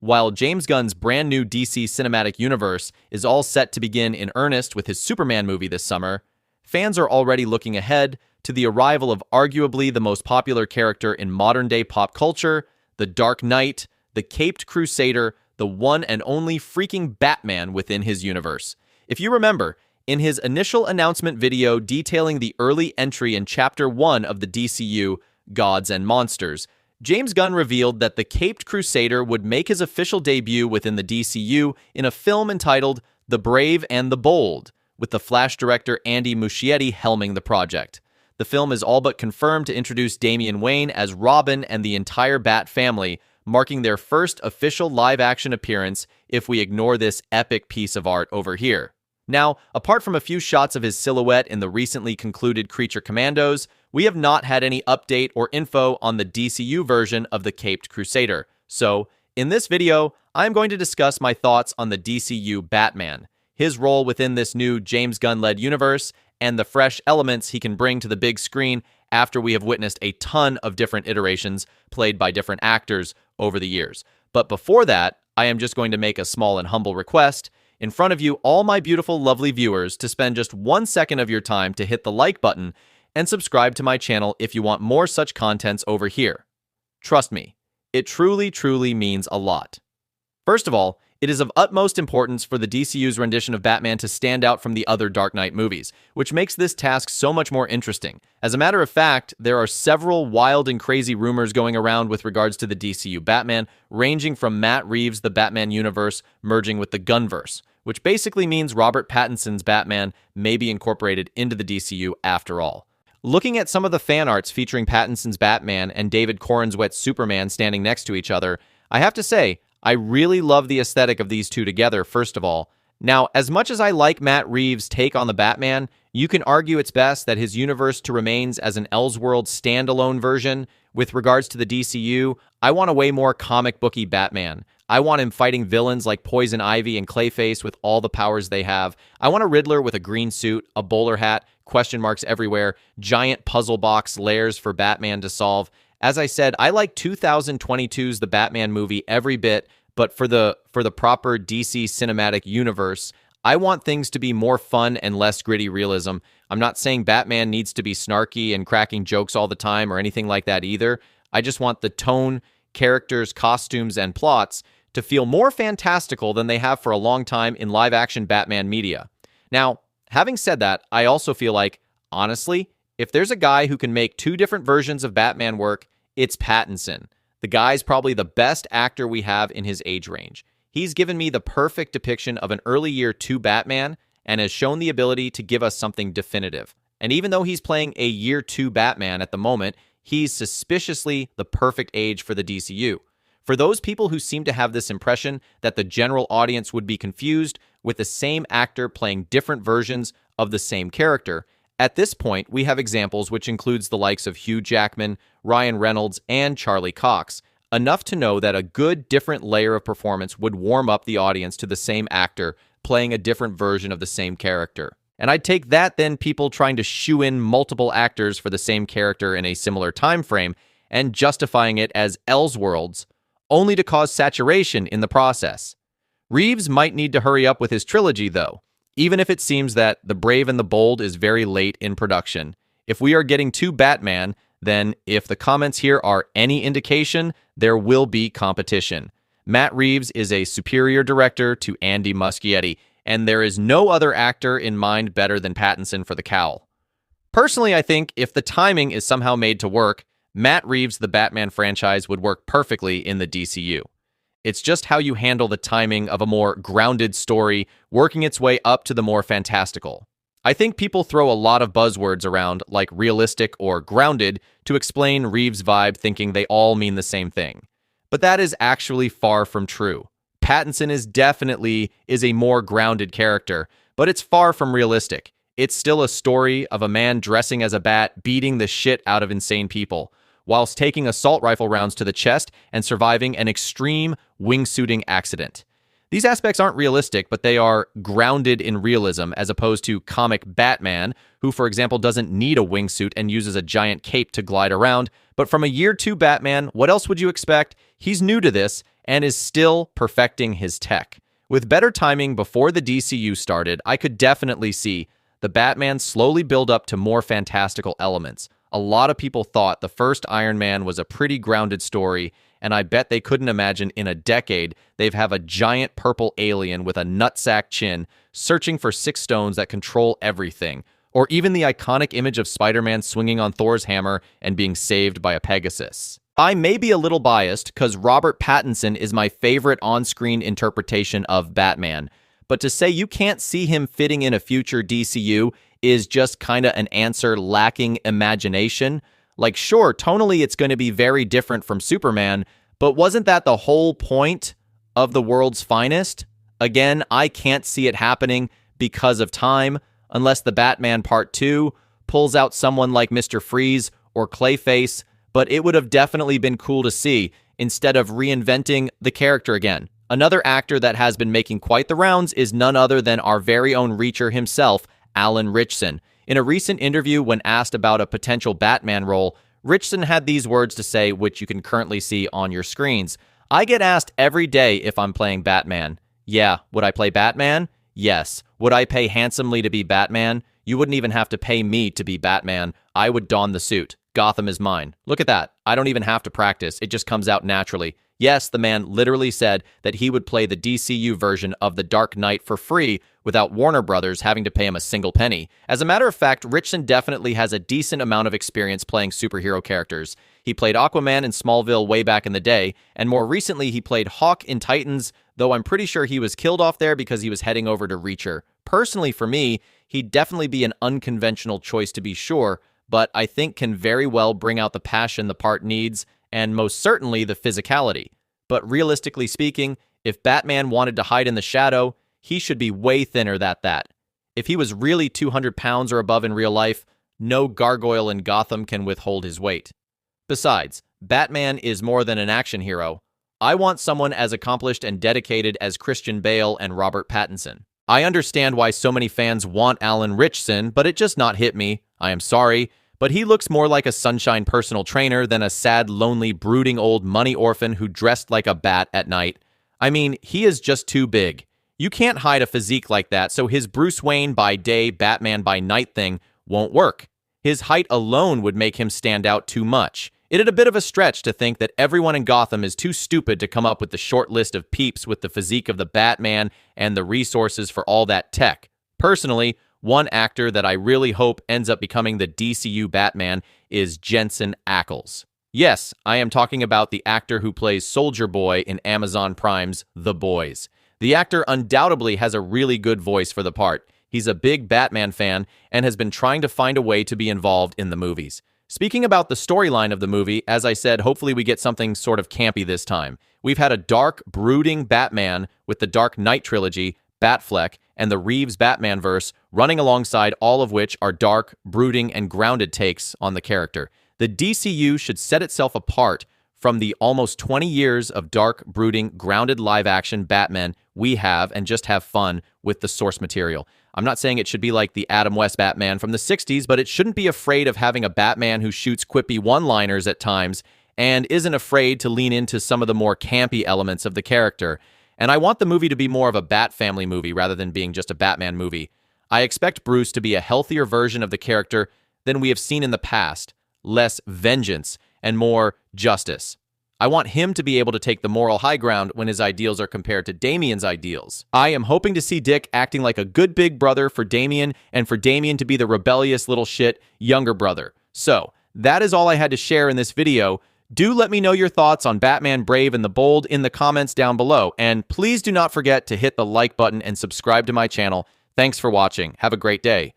While James Gunn's brand new DC cinematic universe is all set to begin in earnest with his Superman movie this summer, fans are already looking ahead to the arrival of arguably the most popular character in modern-day pop culture, the Dark Knight, the Caped Crusader, the one and only freaking Batman within his universe. If you remember, in his initial announcement video detailing the early entry in Chapter 1 of the DCU, Gods and Monsters, James Gunn revealed that the Caped Crusader would make his official debut within the DCU in a film entitled The Brave and the Bold, with the Flash director Andy Muschietti helming the project. The film is all but confirmed to introduce Damian Wayne as Robin and the entire Bat family, marking their first official live-action appearance if we ignore this epic piece of art over here. Now, apart from a few shots of his silhouette in the recently concluded Creature Commandos, we have not had any update or info on the DCU version of the Caped Crusader. So, in this video, I'm going to discuss my thoughts on the DCU Batman, his role within this new James Gunn-led universe, and the fresh elements he can bring to the big screen after we have witnessed a ton of different iterations played by different actors over the years. But before that, I am just going to make a small and humble request in front of you, all my beautiful, lovely viewers, to spend just 1 second of your time to hit the like button and subscribe to my channel if you want more such contents over here. Trust me, it truly, truly means a lot. First of all, it is of utmost importance for the DCU's rendition of Batman to stand out from the other Dark Knight movies, which makes this task so much more interesting. As a matter of fact, there are several wild and crazy rumors going around with regards to the DCU Batman, ranging from Matt Reeves' The Batman universe merging with the Gunverse, which basically means Robert Pattinson's Batman may be incorporated into the DCU after all. Looking at some of the fan arts featuring Pattinson's Batman and David Corenswet's Superman standing next to each other, I have to say, I really love the aesthetic of these two together, first of all. Now, as much as I like Matt Reeves' take on the Batman, you can argue it's best that his universe remains as an Elseworld standalone version. With regards to the DCU, I want a way more comic booky Batman. I want him fighting villains like Poison Ivy and Clayface with all the powers they have. I want a Riddler with a green suit, a bowler hat, question marks everywhere, giant puzzle box layers for Batman to solve. As I said, I like 2022's The Batman movie every bit, but for the proper DC cinematic universe, I want things to be more fun and less gritty realism. I'm not saying Batman needs to be snarky and cracking jokes all the time or anything like that either. I just want the tone, characters, costumes, and plots to feel more fantastical than they have for a long time in live-action Batman media. Now, having said that, I also feel like, honestly, if there's a guy who can make two different versions of Batman work, it's Pattinson. The guy's probably the best actor we have in his age range. He's given me the perfect depiction of an early year 2 Batman and has shown the ability to give us something definitive. And even though he's playing a year 2 Batman at the moment, he's suspiciously the perfect age for the DCU. For those people who seem to have this impression that the general audience would be confused with the same actor playing different versions of the same character, at this point, we have examples which includes the likes of Hugh Jackman, Ryan Reynolds, and Charlie Cox, enough to know that a good different layer of performance would warm up the audience to the same actor playing a different version of the same character. And I'd take that then people trying to shoe in multiple actors for the same character in a similar time frame and justifying it as Elseworlds, only to cause saturation in the process. Reeves might need to hurry up with his trilogy, though. Even if it seems that The Brave and the Bold is very late in production. If we are getting two Batman, then if the comments here are any indication, there will be competition. Matt Reeves is a superior director to Andy Muschietti, and there is no other actor in mind better than Pattinson for the cowl. Personally, I think if the timing is somehow made to work, Matt Reeves' The Batman franchise would work perfectly in the DCU. It's just how you handle the timing of a more grounded story working its way up to the more fantastical. I think people throw a lot of buzzwords around, like realistic or grounded, to explain Reeves' vibe, thinking they all mean the same thing. But that is actually far from true. Pattinson is a more grounded character, but it's far from realistic. It's still a story of a man dressing as a bat beating the shit out of insane people, whilst taking assault rifle rounds to the chest and surviving an extreme wingsuiting accident. These aspects aren't realistic, but they are grounded in realism, as opposed to comic Batman, who, for example, doesn't need a wingsuit and uses a giant cape to glide around. But from a year 2 Batman, what else would you expect? He's new to this, and is still perfecting his tech. With better timing before the DCU started, I could definitely see the Batman slowly build up to more fantastical elements. A lot of people thought the first Iron Man was a pretty grounded story, and I bet they couldn't imagine in a decade they'd have a giant purple alien with a nutsack chin searching for 6 stones that control everything, or even the iconic image of Spider-Man swinging on Thor's hammer and being saved by a Pegasus. I may be a little biased because Robert Pattinson is my favorite on-screen interpretation of Batman, but to say you can't see him fitting in a future DCU is just kind of an answer lacking imagination. Like, sure, tonally it's going to be very different from Superman, but wasn't that the whole point of The World's Finest? Again, I can't see it happening because of time, unless the Batman Part 2 pulls out someone like Mr. Freeze or Clayface, but it would have definitely been cool to see instead of reinventing the character again. Another actor that has been making quite the rounds is none other than our very own Reacher himself, Alan Ritchson. In a recent interview, when asked about a potential Batman role, Ritchson had these words to say, which you can currently see on your screens. "I get asked every day if I'm playing Batman. Yeah, would I play Batman? Yes. Would I pay handsomely to be Batman? You wouldn't even have to pay me to be Batman. I would don the suit. Gotham is mine." Look at that. I don't even have to practice. It just comes out naturally. Yes, the man literally said that he would play the DCU version of The Dark Knight for free without Warner Brothers having to pay him a single penny. As a matter of fact, Ritchson definitely has a decent amount of experience playing superhero characters. He played Aquaman in Smallville way back in the day, and more recently he played Hawk in Titans, though I'm pretty sure he was killed off there because he was heading over to Reacher. Personally, for me, he'd definitely be an unconventional choice to be sure, but I think can very well bring out the passion the part needs, and most certainly the physicality. But realistically speaking, if Batman wanted to hide in the shadow, he should be way thinner than that. If he was really 200 pounds or above in real life, no gargoyle in Gotham can withhold his weight. Besides, Batman is more than an action hero. I want someone as accomplished and dedicated as Christian Bale and Robert Pattinson. I understand why so many fans want Alan Ritchson, but it just not hit me. I am sorry, but he looks more like a sunshine personal trainer than a sad, lonely, brooding old money orphan who dressed like a bat at night. I mean, he is just too big. You can't hide a physique like that, so his Bruce Wayne by day, Batman by night thing won't work. His height alone would make him stand out too much. It is a bit of a stretch to think that everyone in Gotham is too stupid to come up with the short list of peeps with the physique of the Batman and the resources for all that tech. Personally, one actor that I really hope ends up becoming the DCU Batman is Jensen Ackles. Yes, I am talking about the actor who plays Soldier Boy in Amazon Prime's The Boys. The actor undoubtedly has a really good voice for the part. He's a big Batman fan and has been trying to find a way to be involved in the movies. Speaking about the storyline of the movie, as I said, hopefully we get something sort of campy this time. We've had a dark, brooding Batman with the Dark Knight trilogy, Batfleck, and the Reeves Batman-verse running alongside, all of which are dark, brooding, and grounded takes on the character. The DCU should set itself apart from the almost 20 years of dark, brooding, grounded live-action Batman we have and just have fun with the source material. I'm not saying it should be like the Adam West Batman from the 60s, but it shouldn't be afraid of having a Batman who shoots quippy one-liners at times and isn't afraid to lean into some of the more campy elements of the character. And I want the movie to be more of a Bat family movie rather than being just a Batman movie. I expect Bruce to be a healthier version of the character than we have seen in the past, less vengeance and more justice. I want him to be able to take the moral high ground when his ideals are compared to Damian's ideals. I am hoping to see Dick acting like a good big brother for Damian and for Damian to be the rebellious little shit younger brother. So, that is all I had to share in this video. Do let me know your thoughts on Batman Brave and the Bold in the comments down below. And please do not forget to hit the like button and subscribe to my channel. Thanks for watching. Have a great day.